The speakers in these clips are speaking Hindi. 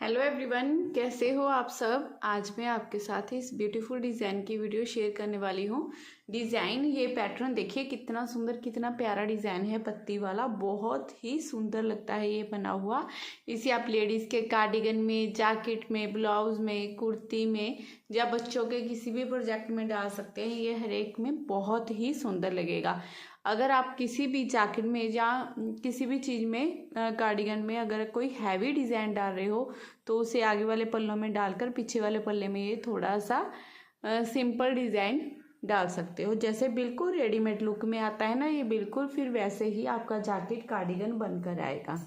हेलो एवरीवन, कैसे हो आप सब। आज मैं आपके साथ इस ब्यूटीफुल डिज़ाइन की वीडियो शेयर करने वाली हूँ। डिज़ाइन, ये पैटर्न देखिए कितना सुंदर, कितना प्यारा डिज़ाइन है। पत्ती वाला बहुत ही सुंदर लगता है ये बना हुआ। इसे आप लेडीज़ के कार्डिगन में, जैकेट में, ब्लाउज में, कुर्ती में या बच्चों के किसी भी प्रोजेक्ट में डाल सकते हैं। ये हर एक में बहुत ही सुंदर लगेगा। अगर आप किसी भी जैकेट में या किसी भी चीज़ में, कार्डिगन में अगर कोई हैवी डिज़ाइन डाल रहे हो तो उसे आगे वाले पल्लों में डालकर पीछे वाले पल्ले में ये थोड़ा सा सिंपल डिज़ाइन डाल सकते हो। जैसे बिल्कुल रेडीमेड लुक में आता है ना, ये बिल्कुल फिर वैसे ही आपका जैकेट कार्डिगन बनकर आएगा।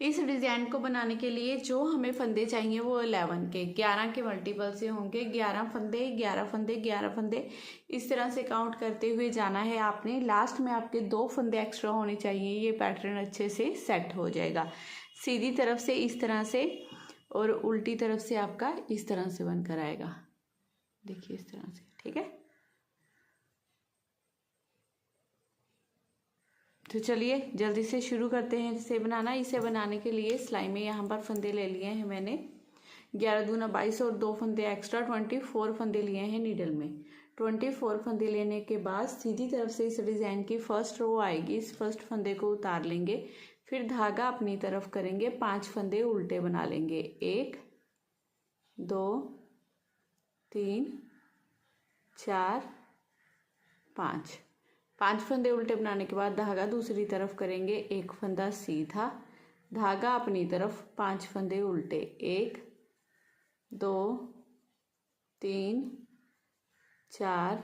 इस डिज़ाइन को बनाने के लिए जो हमें फंदे चाहिए वो 11 के 11 के मल्टीपल से होंगे। 11 फंदे 11 फंदे 11 फंदे इस तरह से काउंट करते हुए जाना है आपने। लास्ट में आपके 2 फंदे एक्स्ट्रा होने चाहिए। ये पैटर्न अच्छे से सेट हो जाएगा। सीधी तरफ से इस तरह से और उल्टी तरफ से आपका इस तरह से बनकर आएगा। देखिए इस तरह से, ठीक है। तो चलिए जल्दी से शुरू करते हैं इसे बनाना। इसे बनाने के लिए सिलाई में यहाँ पर फंदे ले लिए हैं मैंने 11 दूना 22 और 2 फंदे एक्स्ट्रा 24 फंदे लिए हैं नीडल में। 24 फंदे लेने के बाद सीधी तरफ से इस डिज़ाइन की फर्स्ट रो आएगी। इस फर्स्ट फंदे को उतार लेंगे, फिर धागा अपनी तरफ करेंगे, 5 फंदे उल्टे बना लेंगे। 1 2 3 4 5 5 फंदे उल्टे बनाने के बाद धागा दूसरी तरफ करेंगे। 1 फंदा सीधा, धागा अपनी तरफ, 5 फंदे उल्टे। 1 2 3 4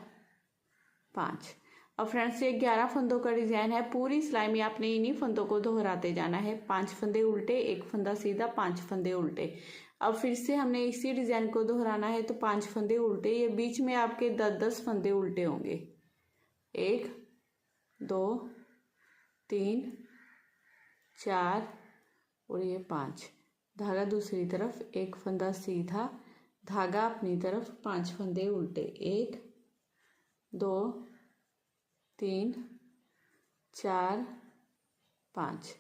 5। अब फ्रेंड्स ये 11 फंदों का डिज़ाइन है। पूरी सिलाई में आपने इन्हीं फंदों को दोहराते जाना है। 5 फंदे उल्टे, 1 फंदा सीधा, 5 फंदे उल्टे। अब फिर से हमने इसी डिज़ाइन को दोहराना है तो 5 फंदे उल्टे। ये बीच में आपके 10-10 फंदे उल्टे होंगे। 1 2 3 4 और ये 5। धागा दूसरी तरफ, 1 फंदा सीधा, धागा अपनी तरफ, 5 फंदे उल्टे। 1 2 3 4 5,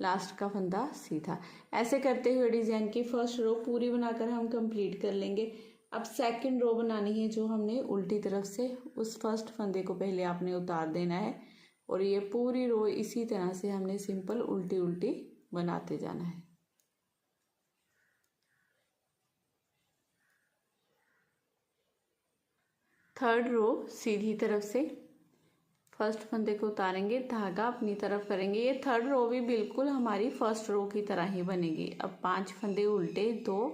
लास्ट का फंदा सीधा। ऐसे करते हुए डिज़ाइन की फर्स्ट रो पूरी बनाकर हम कंप्लीट कर लेंगे। अब सेकंड रो बनानी है जो हमने उल्टी तरफ से, उस फर्स्ट फंदे को पहले आपने उतार देना है और ये पूरी रो इसी तरह से हमने सिंपल उल्टी उल्टी बनाते जाना है। थर्ड रो सीधी तरफ से फर्स्ट फंदे को उतारेंगे, धागा अपनी तरफ करेंगे। ये थर्ड रो भी बिल्कुल हमारी फर्स्ट रो की तरह ही बनेगी। अब 5 फंदे उल्टे, 2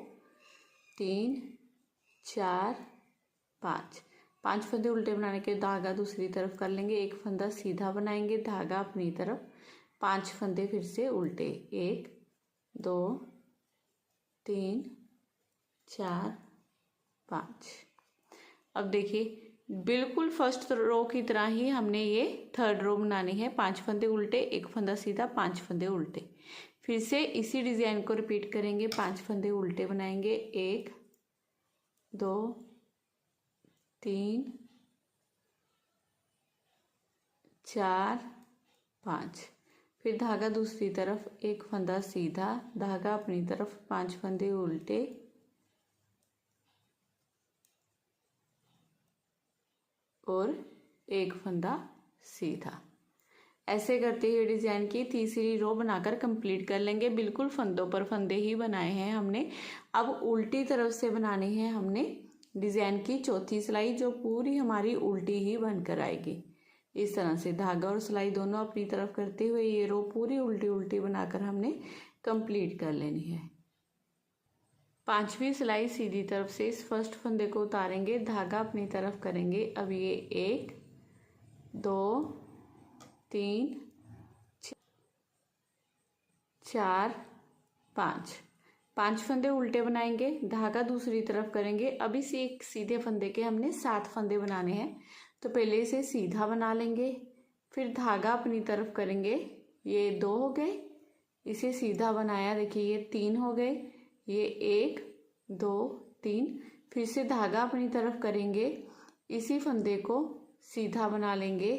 3 4 5। 5 फंदे उल्टे बनाने के धागा दूसरी तरफ कर लेंगे। 1 फंदा सीधा बनाएंगे, धागा अपनी तरफ, 5 फंदे फिर से उल्टे। 1 2 3 4 5। अब देखिए बिल्कुल फर्स्ट रो की तरह ही हमने ये थर्ड रो बनानी है। 5 फंदे उल्टे, 1 फंदा सीधा, 5 फंदे उल्टे। फिर से इसी डिज़ाइन को रिपीट करेंगे। 5 फंदे उल्टे बनाएंगे। 1 2 3 4 5। फिर धागा दूसरी तरफ, 1 फंदा सीधा, धागा अपनी तरफ, 5 फंदे उल्टे और 1 फंदा सीधा। ऐसे करते हुए डिज़ाइन की तीसरी रो बनाकर कंप्लीट कर लेंगे। बिल्कुल फंदों पर फंदे ही बनाए हैं हमने। अब उल्टी तरफ से बनानी है हमने डिज़ाइन की चौथी सिलाई, जो पूरी हमारी उल्टी ही बनकर आएगी। इस तरह से धागा और सिलाई दोनों अपनी तरफ करते हुए ये रो पूरी उल्टी उल्टी बनाकर हमने कंप्लीट कर लेनी है। 5वीं सिलाई सीधी तरफ से इस फर्स्ट फंदे को उतारेंगे, धागा अपनी तरफ करेंगे। अब ये 1 2 3 4 5। 5 फंदे उल्टे बनाएंगे, धागा दूसरी तरफ करेंगे। अब इस एक सीधे फंदे के हमने 7 फंदे बनाने हैं। तो पहले इसे सीधा बना लेंगे, फिर धागा अपनी तरफ करेंगे। ये 2 हो गए, इसे सीधा बनाया, देखिए ये 3 हो गए। ये 1 2 3, फिर से धागा अपनी तरफ करेंगे, इसी फंदे को सीधा बना लेंगे।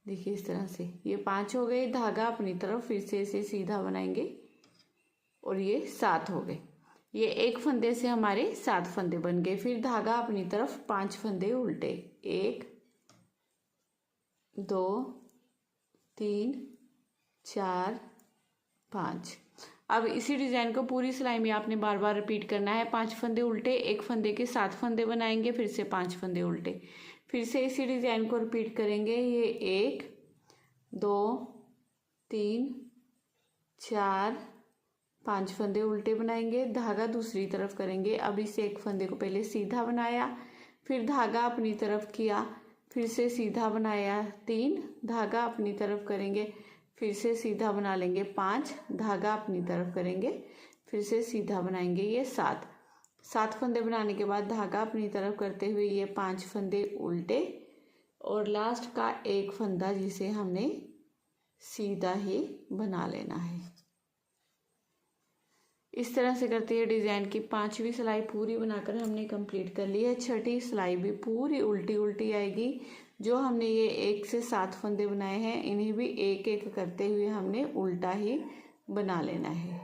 देखिए इस तरह से ये 5 हो गए। धागा अपनी तरफ, फिर से इसे सीधा बनाएंगे और और ये 7 हो गए। ये एक फंदे से हमारे 7 फंदे बन गए। फिर धागा अपनी तरफ 5 फंदे उल्टे, 1 2 3 4 5। अब इसी डिजाइन को पूरी सिलाई में आपने बार बार रिपीट करना है। 5 फंदे उल्टे, एक फंदे के 7 फंदे बनाएंगे, फिर से 5 फंदे उल्टे, फिर से इसी डिजाइन को रिपीट करेंगे। ये 1 2 3 4 5 फंदे उल्टे बनाएंगे, धागा दूसरी तरफ करेंगे। अब इस एक फंदे को पहले सीधा बनाया, फिर धागा अपनी तरफ किया, फिर से सीधा बनाया, 3 धागा अपनी तरफ करेंगे, फिर से सीधा बना लेंगे, 5 धागा अपनी तरफ करेंगे, फिर से सीधा बनाएंगे। ये 7 फंदे बनाने के बाद धागा अपनी तरफ करते हुए ये 5 फंदे उल्टे और लास्ट का एक फंदा जिसे हमने सीधा ही बना लेना है। इस तरह से करते हुए डिजाइन की 5वीं सिलाई पूरी बनाकर हमने कंप्लीट कर ली है। 6ठी सिलाई भी पूरी उल्टी उल्टी आएगी। जो हमने ये 1 से 7 फंदे बनाए हैं इन्हें भी एक एक करते हुए हमने उल्टा ही बना लेना है।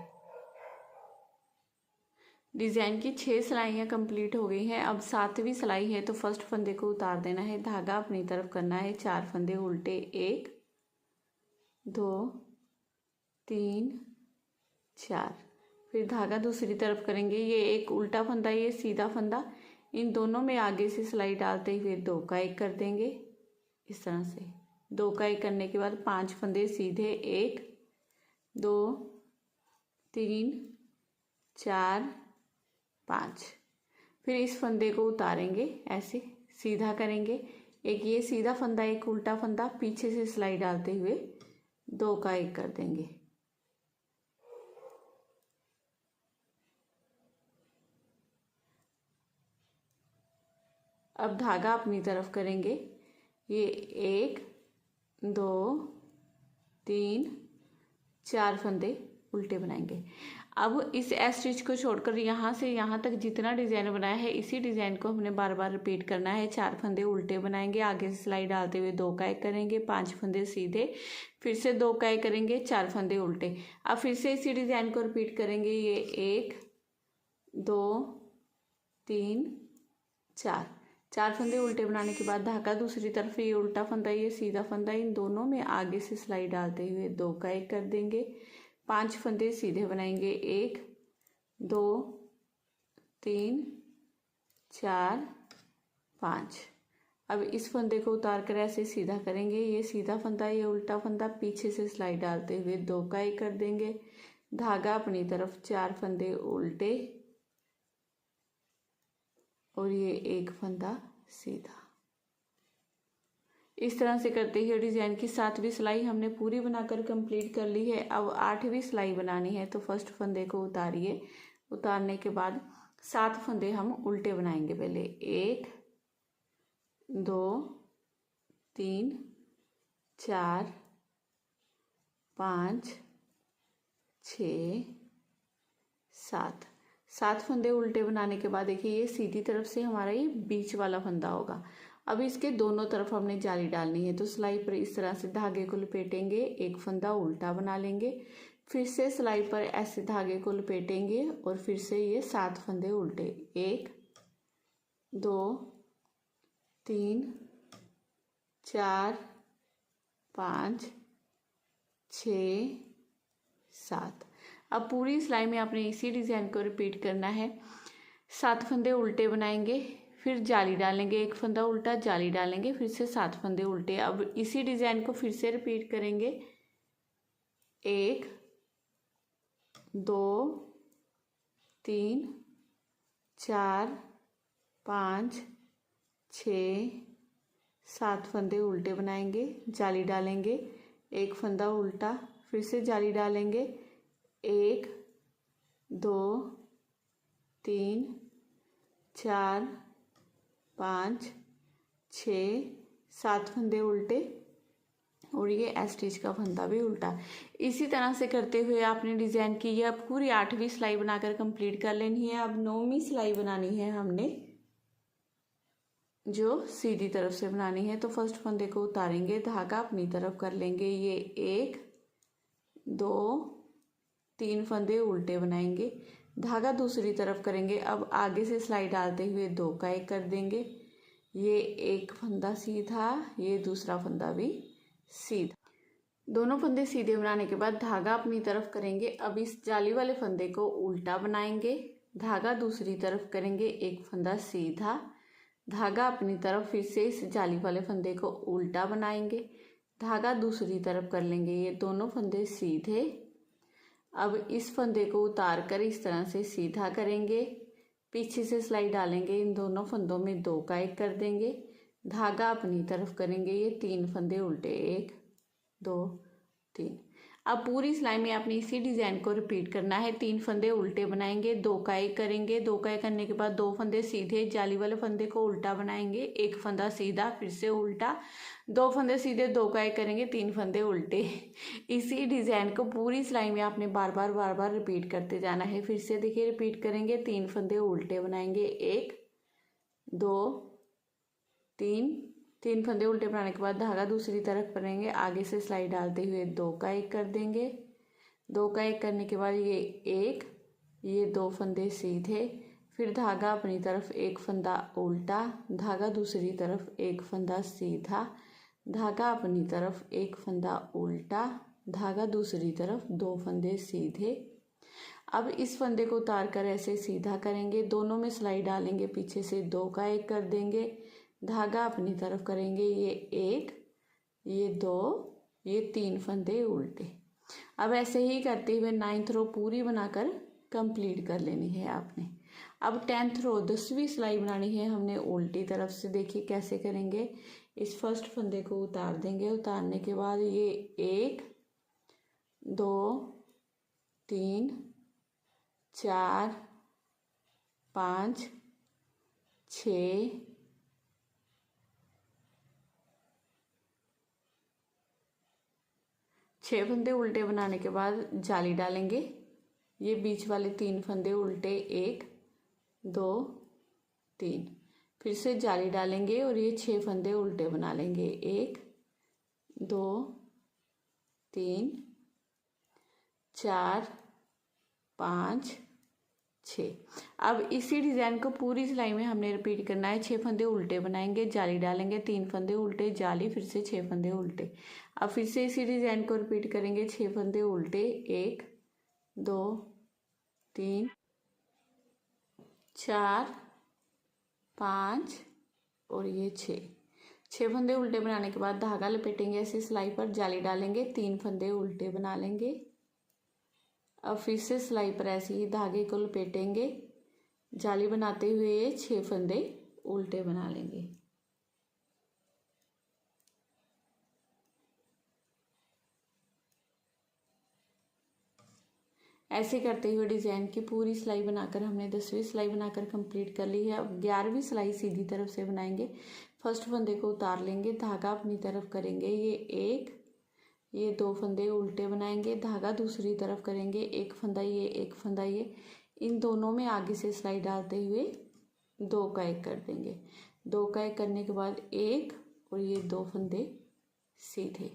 डिजाइन की 6 सिलाइयाँ कंप्लीट हो गई हैं। अब 7वीं सिलाई है तो फर्स्ट फंदे को उतार देना है, धागा अपनी तरफ करना है, 4 फंदे उल्टे, 1 2 3 4, फिर धागा दूसरी तरफ करेंगे। ये एक उल्टा फंदा, ये सीधा फंदा, इन दोनों में आगे से सिलाई डालते हुए 2 का 1 कर देंगे। इस तरह से 2 का 1 करने के बाद 5 फंदे सीधे, 1 2 3 4 5, फिर इस फंदे को उतारेंगे, ऐसे सीधा करेंगे। एक ये सीधा फंदा, एक उल्टा फंदा, पीछे से सिलाई डालते हुए 2 का 1 कर देंगे। अब धागा अपनी तरफ करेंगे। ये 1 2 3 4 फंदे उल्टे बनाएंगे। अब इस एस स्टिच को छोड़कर यहाँ से यहाँ तक जितना डिजाइन बनाया है इसी डिजाइन को हमने बार बार रिपीट करना है। 4 फंदे उल्टे बनाएंगे, आगे से सिलाई डालते हुए 2 का 1 करेंगे, 5 फंदे सीधे, फिर से 2 का 1 करेंगे, 4 फंदे उल्टे। अब फिर से इसी डिजाइन को रिपीट करेंगे। ये 1 2 3 4 फंदे उल्टे बनाने के बाद धागा दूसरी तरफ, ये उल्टा फंदा, ये सीधा फंदा, इन दोनों में आगे से सिलाई डालते हुए 2 का 1 कर देंगे। 5 फंदे सीधे बनाएंगे, 1 2 3 4 5। अब इस फंदे को उतार कर ऐसे सीधा करेंगे। ये सीधा फंदा, ये उल्टा फंदा, पीछे से सिलाई डालते हुए 2 का 1 कर देंगे। धागा अपनी तरफ, 4 फंदे उल्टे और ये एक फंदा सीधा। इस तरह से करते हुए डिजाइन की 7वीं सिलाई हमने पूरी बनाकर कंप्लीट कर ली है। अब 8वीं सिलाई बनानी है तो फर्स्ट फंदे को उतारिए। उतारने के बाद 7 फंदे हम उल्टे बनाएंगे। पहले 1 2 3 4 5 6 7 फंदे उल्टे बनाने के बाद देखिए ये सीधी तरफ से हमारा ये बीच वाला फंदा होगा। अब इसके दोनों तरफ हमने जाली डालनी है तो सिलाई पर इस तरह से धागे को लपेटेंगे, एक फंदा उल्टा बना लेंगे, फिर से सिलाई पर ऐसे धागे को लपेटेंगे और फिर से ये 7 फंदे उल्टे, 1 2 3 4 5 6 7। अब पूरी सिलाई में आपने इसी डिजाइन को रिपीट करना है। 7 फंदे उल्टे बनाएंगे, फिर जाली डालेंगे, एक फंदा उल्टा, जाली डालेंगे, फिर से 7 फंदे उल्टे। अब इसी डिजाइन को फिर से रिपीट करेंगे। 1 2 3 4 5 6 7 फंदे उल्टे बनाएंगे, जाली डालेंगे, एक फंदा उल्टा, फिर से जाली डालेंगे, 1 2 3 4 5 6 7 फंदे उल्टे और ये एस स्टिच का फंदा भी उल्टा। इसी तरह से करते हुए आपने डिजाइन की यह पूरी 8वीं सिलाई बनाकर कंप्लीट कर लेनी है। अब 9वीं सिलाई बनानी है हमने, जो सीधी तरफ से बनानी है। तो फर्स्ट फंदे को उतारेंगे, धागा अपनी तरफ कर लेंगे। ये 1 2 3 फंदे उल्टे बनाएंगे, धागा दूसरी तरफ करेंगे। अब आगे से सिलाई डालते हुए 2 का 1 कर देंगे, ये एक फंदा सीधा, ये दूसरा फंदा भी सीधा। दोनों फंदे सीधे बनाने के बाद धागा अपनी तरफ करेंगे। अब इस जाली वाले फंदे को उल्टा बनाएंगे, धागा दूसरी तरफ करेंगे, एक फंदा सीधा, धागा अपनी तरफ, फिर से इस जाली वाले फंदे को उल्टा बनाएंगे, धागा दूसरी तरफ कर लेंगे, ये दोनों फंदे सीधे। अब इस फंदे को उतार कर इस तरह से सीधा करेंगे, पीछे से सिलाई डालेंगे, इन दोनों फंदों में 2 का 1 कर देंगे, धागा अपनी तरफ करेंगे, ये 3 फंदे उल्टे, 1 2 3। अब पूरी सिलाई में आपने इसी डिज़ाइन को रिपीट करना है। 3 फंदे उल्टे बनाएंगे, 2 का 1 करेंगे, 2 का 1 करने के बाद 2 फंदे सीधे, जाली वाले फंदे को उल्टा बनाएंगे, एक फंदा सीधा, फिर से उल्टा, 2 फंदे सीधे, 2 का 1 करेंगे, 3 फंदे उल्टे। इसी डिज़ाइन को पूरी सिलाई में आपने बार बार रिपीट करते जाना है। फिर से देखिए रिपीट करेंगे, 3 फंदे उल्टे बनाएंगे, 1 2 3 फंदे उल्टे बनाने के बाद धागा दूसरी तरफ करेंगे, आगे से सिलाई डालते हुए 2 का 1 कर देंगे, 2 का 1 करने के बाद ये 2 फंदे सीधे, फिर धागा अपनी तरफ, एक फंदा उल्टा, धागा दूसरी तरफ, एक फंदा सीधा, धागा अपनी तरफ, एक फंदा उल्टा, धागा दूसरी तरफ, 2 फंदे सीधे। अब इस फंदे को उतार कर ऐसे सीधा करेंगे, दोनों में सिलाई डालेंगे, पीछे से 2 का 1 कर देंगे, धागा अपनी तरफ करेंगे, ये 1 ये 2 ये 3 फंदे उल्टे। अब ऐसे ही करते हुए 9th रो पूरी बनाकर कंप्लीट कर लेनी है आपने। अब 10th रो 10वीं सिलाई बनानी है हमने उल्टी तरफ से। देखिए कैसे करेंगे, इस फर्स्ट फंदे को उतार देंगे, उतारने के बाद ये 1 2 3 4 5 6 6 फंदे उल्टे बनाने के बाद जाली डालेंगे, ये बीच वाले 3 फंदे उल्टे, 1 2 3, फिर से जाली डालेंगे और ये 6 फंदे उल्टे बना लेंगे, 1 2 3 4 5 6। अब इसी डिज़ाइन को पूरी सिलाई में हमने रिपीट करना है। 6 फंदे उल्टे बनाएंगे, जाली डालेंगे, 3 फंदे उल्टे, जाली, फिर से 6 फंदे उल्टे। अब फिर से इसी डिज़ाइन को रिपीट करेंगे, 6 फंदे उल्टे, 1 2 3 4 5 और ये 6 फंदे उल्टे बनाने के बाद धागा लपेटेंगे ऐसे सिलाई पर, जाली डालेंगे, 3 फंदे उल्टे बना लेंगे। अब फिर से सिलाई पर ऐसे ही धागे को लपेटेंगे, जाली बनाते हुए ये 6 फंदे उल्टे बना लेंगे। ऐसे करते हुए डिज़ाइन की पूरी सिलाई बनाकर हमने 10वीं सिलाई बनाकर कंप्लीट कर ली है। अब 11वीं सिलाई सीधी तरफ से बनाएंगे। फर्स्ट फंदे को उतार लेंगे, धागा अपनी तरफ करेंगे, ये 2 फंदे उल्टे बनाएंगे, धागा दूसरी तरफ करेंगे, एक फंदा ये, एक फंदा ये, इन दोनों में आगे से सिलाई डालते हुए 2 का 1 कर देंगे। 2 का 1 करने के बाद 1 और ये 2 फंदे सीधे,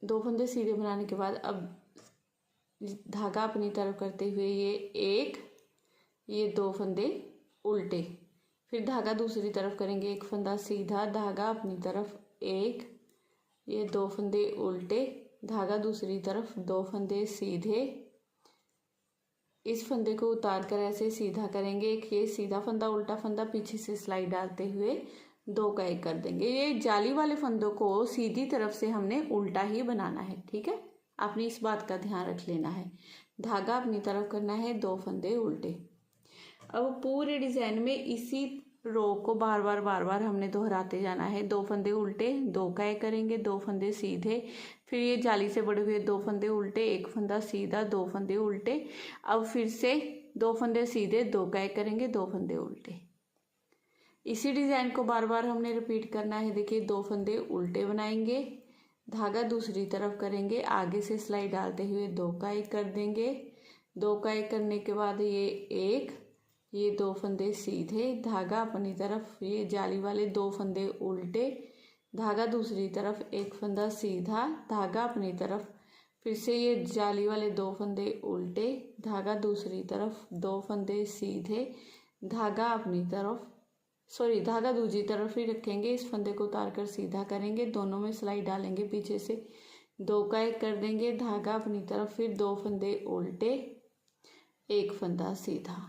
2 फंदे सीधे बनाने के बाद अब धागा अपनी तरफ करते हुए ये 2 फंदे उल्टे, फिर धागा दूसरी तरफ करेंगे, एक फंदा सीधा, धागा अपनी तरफ, ये 2 फंदे उल्टे, धागा दूसरी तरफ, 2 फंदे सीधे। इस फंदे को उतार कर ऐसे सीधा करेंगे, एक ये सीधा फंदा, उल्टा फंदा, पीछे से सिलाई डालते हुए 2 का 1 कर देंगे। ये जाली वाले फंदों को सीधी तरफ से हमने उल्टा ही बनाना है, ठीक है, आपने इस बात का ध्यान रख लेना है। धागा अपनी तरफ करना है, 2 फंदे उल्टे। अब पूरे डिजाइन में इसी रो को बार बार हमने दोहराते जाना है। 2 फंदे उल्टे, 2 का 1 करेंगे, 2 फंदे सीधे, फिर ये जाली से बड़े हुए 2 फंदे उल्टे, एक फंदा सीधा, 2 फंदे उल्टे। अब फिर से 2 फंदे सीधे, 2 का 1 करेंगे, 2 फंदे उल्टे। इसी डिजाइन को बार बार हमने रिपीट करना है। देखिए 2 फंदे उल्टे बनाएंगे, धागा दूसरी तरफ करेंगे, आगे से सिलाई डालते हुए 2 का 1 कर देंगे। 2 का 1 करने के बाद ये 2 फंदे सीधे, धागा अपनी तरफ, ये जाली वाले 2 फंदे उल्टे, धागा दूसरी तरफ, एक फंदा सीधा, धागा अपनी तरफ, फिर से ये जाली वाले 2 फंदे उल्टे, धागा दूसरी तरफ, 2 फंदे सीधे, धागा अपनी तरफ, धागा दूसरी तरफ ही रखेंगे। इस फंदे को उतार कर सीधा करेंगे, दोनों में सिलाई डालेंगे, पीछे से 2 का 1 कर देंगे, धागा अपनी तरफ, फिर 2 फंदे उल्टे, 1 फंदा सीधा।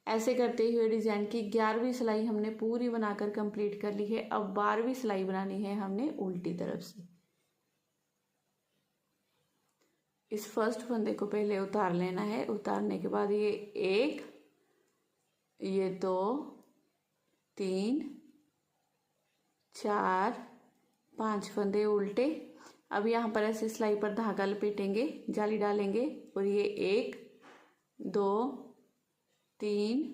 ऐसे करते हुए डिजाइन की 11वीं सिलाई हमने पूरी बनाकर कंप्लीट कर ली है। अब 12वीं सिलाई बनानी है हमने उल्टी तरफ से। इस फर्स्ट फंदे को पहले उतार लेना है। उतारने के बाद ये 1, ये 2, 3, 4, 5 फंदे उल्टे। अब यहाँ पर ऐसे सिलाई पर धागा लपेटेंगे, जाली डालेंगे और ये 1, 2, 3,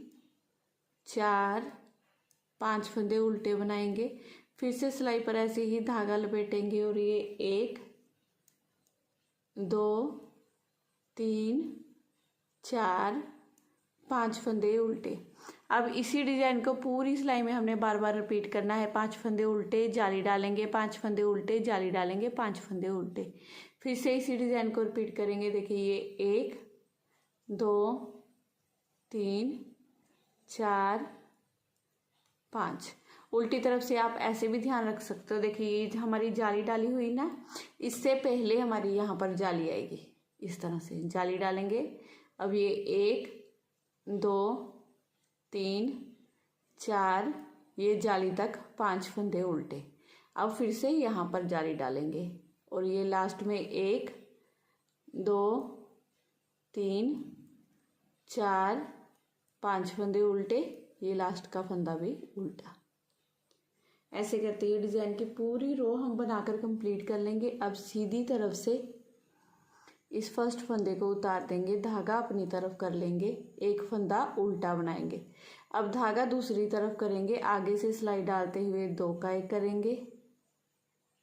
4, 5 फंदे उल्टे बनाएंगे। फिर से सिलाई पर ऐसे ही धागा लपेटेंगे और ये 1, 2, 3, 4, 5 फंदे उल्टे। अब इसी डिजाइन को पूरी सिलाई में हमने बार बार रिपीट करना है। 5 फंदे उल्टे, जाली डालेंगे, 5 फंदे उल्टे, जाली डालेंगे, 5 फंदे उल्टे। फिर से इसी डिजाइन को रिपीट करेंगे। देखिए ये 1, 2, 3, 4, 5। उल्टी तरफ से आप ऐसे भी ध्यान रख सकते हो। देखिए ये हमारी जाली डाली हुई ना, इससे पहले हमारी यहाँ पर जाली आएगी। इस तरह से जाली डालेंगे। अब ये 1, 2, 3, 4, ये जाली तक 5 फंदे उल्टे। अब फिर से यहाँ पर जाली डालेंगे और ये लास्ट में 1, 2, 3, 4, 5 फंदे उल्टे, ये लास्ट का फंदा भी उल्टा। ऐसे करते हुए डिजाइन की पूरी रो हम बनाकर कंप्लीट कर लेंगे। अब सीधी तरफ से इस फर्स्ट फंदे को उतार देंगे, धागा अपनी तरफ कर लेंगे, 1 फंदा उल्टा बनाएंगे। अब धागा दूसरी तरफ करेंगे, आगे से सिलाई डालते हुए 2 का 1 करेंगे।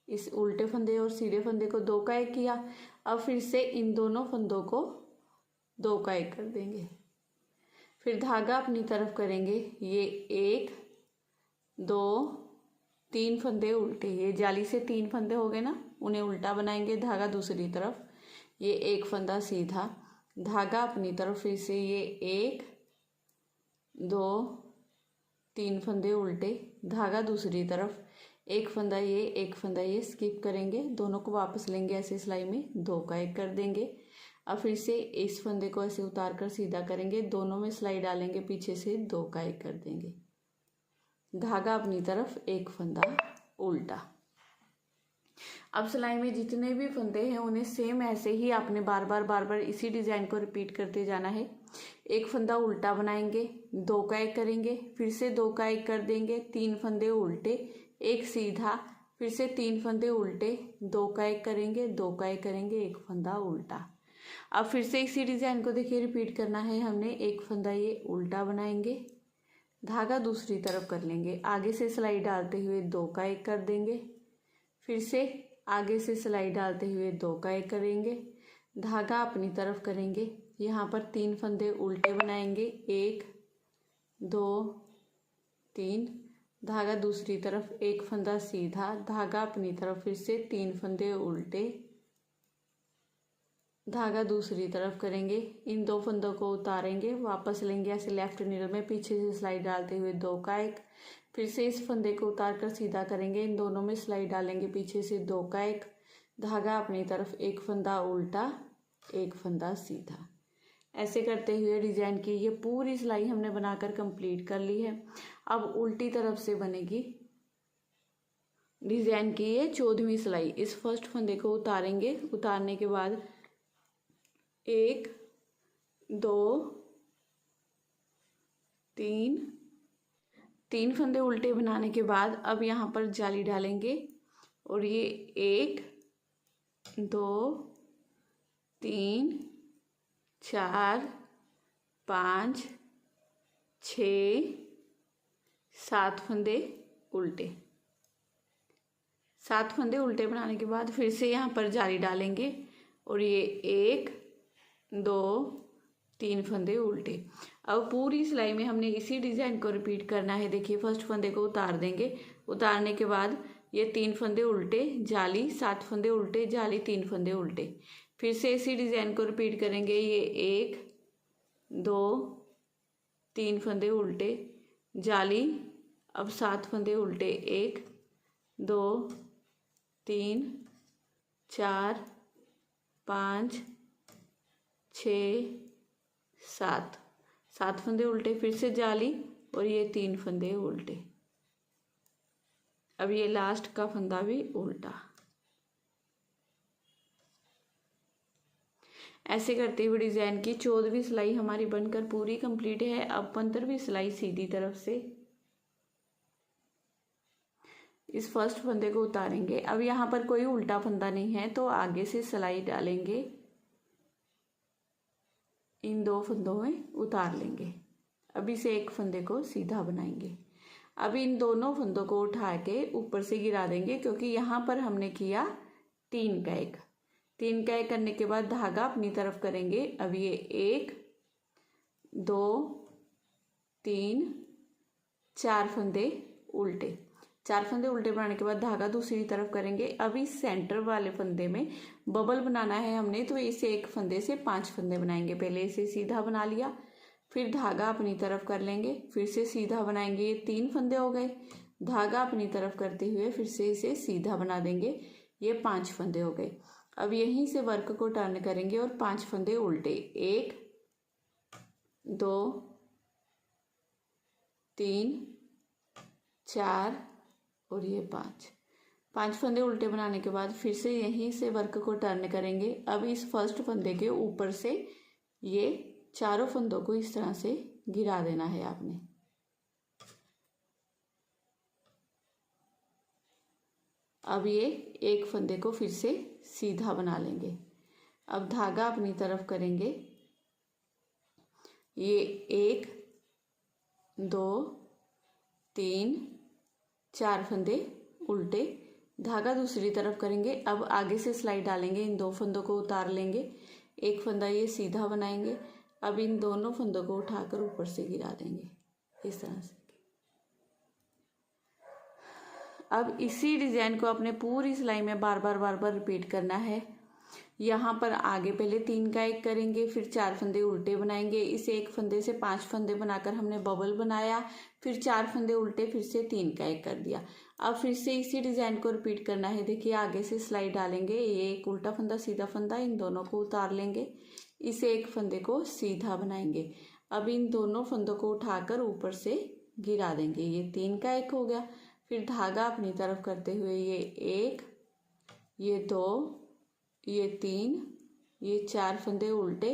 इस उल्टे फंदे और सीधे फंदे को 2 का 1 किया। अब फिर से इन दोनों फंदों को 2 का 1 कर देंगे। फिर धागा अपनी तरफ करेंगे, ये 1, 2, 3 फंदे उल्टे। ये जाली से 3 फंदे हो गए ना, उन्हें उल्टा बनाएंगे, धागा दूसरी तरफ, ये 1 फंदा सीधा, धागा अपनी तरफ, फिर से ये 1, 2, 3 फंदे उल्टे, धागा दूसरी तरफ, 1 फंदा ये, 1 फंदा ये, स्किप करेंगे, दोनों को वापस लेंगे ऐसे सिलाई में, 2 का 1 कर देंगे। अब फिर से इस फंदे को ऐसे उतार कर सीधा करेंगे, दोनों में सिलाई डालेंगे, पीछे से 2 का 1 कर देंगे, धागा अपनी तरफ, 1 फंदा उल्टा। अब सिलाई में जितने भी फंदे हैं उन्हें सेम ऐसे ही आपने बार बार इसी डिजाइन को रिपीट करते जाना है। 1 फंदा उल्टा बनाएंगे, 2 का 1 करेंगे, फिर से 2 का 1 कर देंगे, 3 फंदे उल्टे, 1 सीधा, फिर से 3 फंदे उल्टे, 2 का 1 करेंगे, 2 का 1 करेंगे, 1 फंदा उल्टा। अब फिर से इसी डिजाइन को देखिए रिपीट करना है हमने। 1 फंदा ये उल्टा बनाएंगे, धागा दूसरी तरफ कर लेंगे, आगे से सिलाई डालते हुए 2 का 1 कर देंगे, फिर से आगे से सिलाई डालते हुए 2 का 1 करेंगे, धागा अपनी तरफ करेंगे, यहाँ पर 3 फंदे उल्टे बनाएंगे, 1, 2, 3, धागा दूसरी तरफ, 1 फंदा सीधा, धागा अपनी तरफ, फिर से 3 फंदे उल्टे, धागा दूसरी तरफ करेंगे, इन 2 फंदों को उतारेंगे, वापस लेंगे ऐसे लेफ्ट नीडल में, पीछे से सिलाई डालते हुए 2 का 1, फिर से इस फंदे को उतार कर सीधा करेंगे, इन दोनों में सिलाई डालेंगे, पीछे से 2 का 1, धागा अपनी तरफ, 1 फंदा उल्टा, 1 फंदा सीधा। ऐसे करते हुए डिजाइन की ये पूरी सिलाई हमने बनाकर कंप्लीट कर ली है। अब उल्टी तरफ से बनेगी डिजाइन की ये 14वीं सिलाई। इस फर्स्ट फंदे को उतारेंगे, उतारने के बाद 1, 2, 3 फंदे उल्टे बनाने के बाद अब यहाँ पर जाली डालेंगे और ये 1, 2, 3, 4, 5, 6, 7 फंदे उल्टे। 7 फंदे उल्टे बनाने के बाद फिर से यहाँ पर जाली डालेंगे और ये 1, 2, 3 फंदे उल्टे। अब पूरी सिलाई में हमने इसी डिजाइन को रिपीट करना है। देखिए फर्स्ट फंदे को उतार देंगे, उतारने के बाद ये 3 फंदे उल्टे जाली, 7 फंदे उल्टे जाली, 3 फंदे उल्टे। फिर से इसी डिज़ाइन को रिपीट करेंगे। ये 1 2 3 फंदे उल्टे जाली, अब 7 फंदे उल्टे, 1 2 3 4 5 6 7, 7 फंदे उल्टे, फिर से जाली और ये 3 फंदे उल्टे। अब ये लास्ट का फंदा भी उल्टा। ऐसे करते हुए डिज़ाइन की 14वीं सिलाई हमारी बनकर पूरी कंप्लीट है। अब 15वीं सिलाई सीधी तरफ से इस फर्स्ट फंदे को उतारेंगे। अब यहाँ पर कोई उल्टा फंदा नहीं है तो आगे से सिलाई डालेंगे, इन 2 फंदों में उतार लेंगे। अब इसे एक फंदे को सीधा बनाएंगे। अब इन दोनों फंदों को उठा के ऊपर से गिरा देंगे, क्योंकि यहाँ पर हमने किया 3 का 1। 3 का 1 करने के बाद धागा अपनी तरफ करेंगे। अब ये 1 2 3 4 फंदे उल्टे, 4 फंदे उल्टे बनाने के बाद धागा दूसरी तरफ करेंगे। अब इस सेंटर वाले फंदे में बबल बनाना है हमने, तो इसे एक फंदे से 5 फंदे बनाएंगे। पहले इसे सीधा बना लिया, फिर धागा अपनी तरफ कर लेंगे, फिर से सीधा बनाएंगे। ये 3 फंदे हो गए। धागा अपनी तरफ करते हुए फिर से इसे सीधा बना देंगे, ये 5 फंदे हो गए। अब यहीं से वर्क को टर्न करेंगे और 5 फंदे उल्टे, 1 2 3 4 और ये 5 फंदे उल्टे बनाने के बाद फिर से यहीं से वर्क को टर्न करेंगे। अब इस फर्स्ट फंदे के ऊपर से ये चारों फंदों को इस तरह से गिरा देना है आपने। अब ये एक फंदे को फिर से सीधा बना लेंगे। अब धागा अपनी तरफ करेंगे। ये 1 2 3 4 फंदे उल्टे, धागा दूसरी तरफ करेंगे। अब आगे से सिलाई डालेंगे, इन 2 फंदों को उतार लेंगे, एक फंदा ये सीधा बनाएंगे। अब इन दोनों फंदों को उठाकर ऊपर से गिरा देंगे इस तरह से। अब इसी डिज़ाइन को अपने पूरी सिलाई में बार बार रिपीट करना है। यहाँ पर आगे पहले 3 का 1 करेंगे, फिर 4 फंदे उल्टे बनाएंगे। इसे एक फंदे से 5 फंदे बनाकर हमने बबल बनाया, फिर 4 फंदे उल्टे, फिर से 3 का 1 कर दिया। अब फिर से इसी डिज़ाइन को रिपीट करना है। देखिए आगे से सिलाई डालेंगे, ये एक उल्टा फंदा सीधा फंदा, इन दोनों को उतार लेंगे, इसे एक फंदे को सीधा बनाएंगे। अब इन दोनों फंदों को उठाकर ऊपर से गिरा देंगे, ये 3 का 1 हो गया। फिर धागा अपनी तरफ करते हुए ये 1 ये 2 ये 3 ये 4 फंदे उल्टे,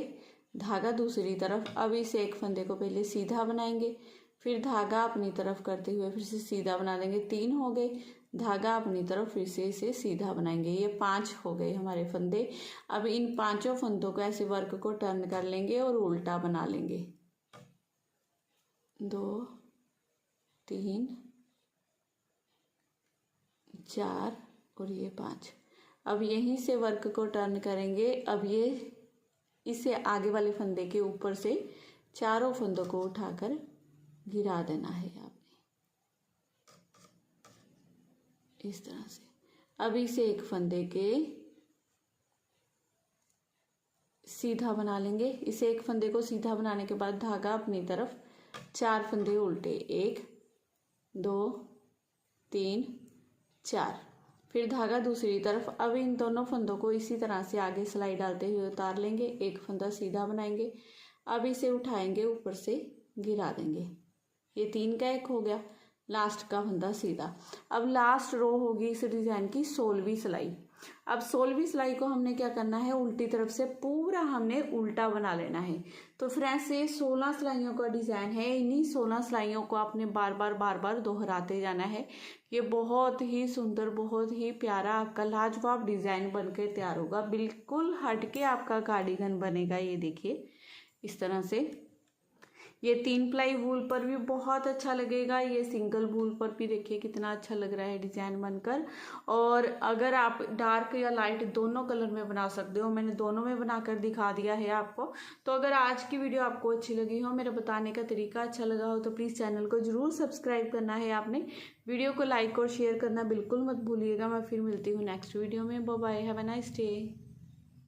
धागा दूसरी तरफ। अब इस एक फंदे को पहले सीधा बनाएंगे, फिर धागा अपनी तरफ करते हुए फिर से सीधा बना देंगे, 3 हो गए। धागा अपनी तरफ फिर से इसे सीधा बनाएंगे, ये 5 हो गए हमारे फंदे। अब इन 5 फंदों को ऐसे वर्क को टर्न कर लेंगे और उल्टा बना लेंगे, 2 3 4 और ये 5। अब यहीं से वर्क को टर्न करेंगे। अब ये इसे आगे वाले फंदे के ऊपर से चारों फंदों को उठाकर गिरा देना है आपने इस तरह से। अब इसे एक फंदे के सीधा बना लेंगे। इसे एक फंदे को सीधा बनाने के बाद धागा अपनी तरफ, 4 फंदे उल्टे, 1 2 3 4, फिर धागा दूसरी तरफ। अब इन दोनों फंदों को इसी तरह से आगे सिलाई डालते हुए उतार लेंगे, एक फंदा सीधा बनाएंगे। अब इसे उठाएंगे, ऊपर से गिरा देंगे, ये 3 का 1 हो गया। लास्ट का फंदा सीधा। अब लास्ट रो होगी इस डिज़ाइन की 16वीं सिलाई। अब 16वीं सिलाई को हमने क्या करना है, उल्टी तरफ से पूरा हमने उल्टा बना लेना है। तो फ्रेंड्स ये 16 सिलाइयों का डिज़ाइन है। इन्हीं 16 सिलाइयों को आपने बार बार दोहराते जाना है। ये बहुत ही सुंदर, बहुत ही प्यारा आपका लाजवाब डिज़ाइन बनकर तैयार होगा। बिल्कुल हटके आपका कार्डिगन बनेगा। ये देखिए इस तरह से ये 3 प्लाई वूल पर भी बहुत अच्छा लगेगा, ये सिंगल वूल पर भी देखिए कितना अच्छा लग रहा है डिज़ाइन बनकर। और अगर आप डार्क या लाइट दोनों कलर में बना सकते हो, मैंने दोनों में बनाकर दिखा दिया है आपको। तो अगर आज की वीडियो आपको अच्छी लगी हो, मेरा बताने का तरीका अच्छा लगा हो, तो प्लीज़ चैनल को ज़रूर सब्सक्राइब करना है आपने। वीडियो को लाइक और शेयर करना बिल्कुल मत भूलिएगा। मैं फिर मिलती हूँ नेक्स्ट वीडियो में। Bye bye, have a nice day.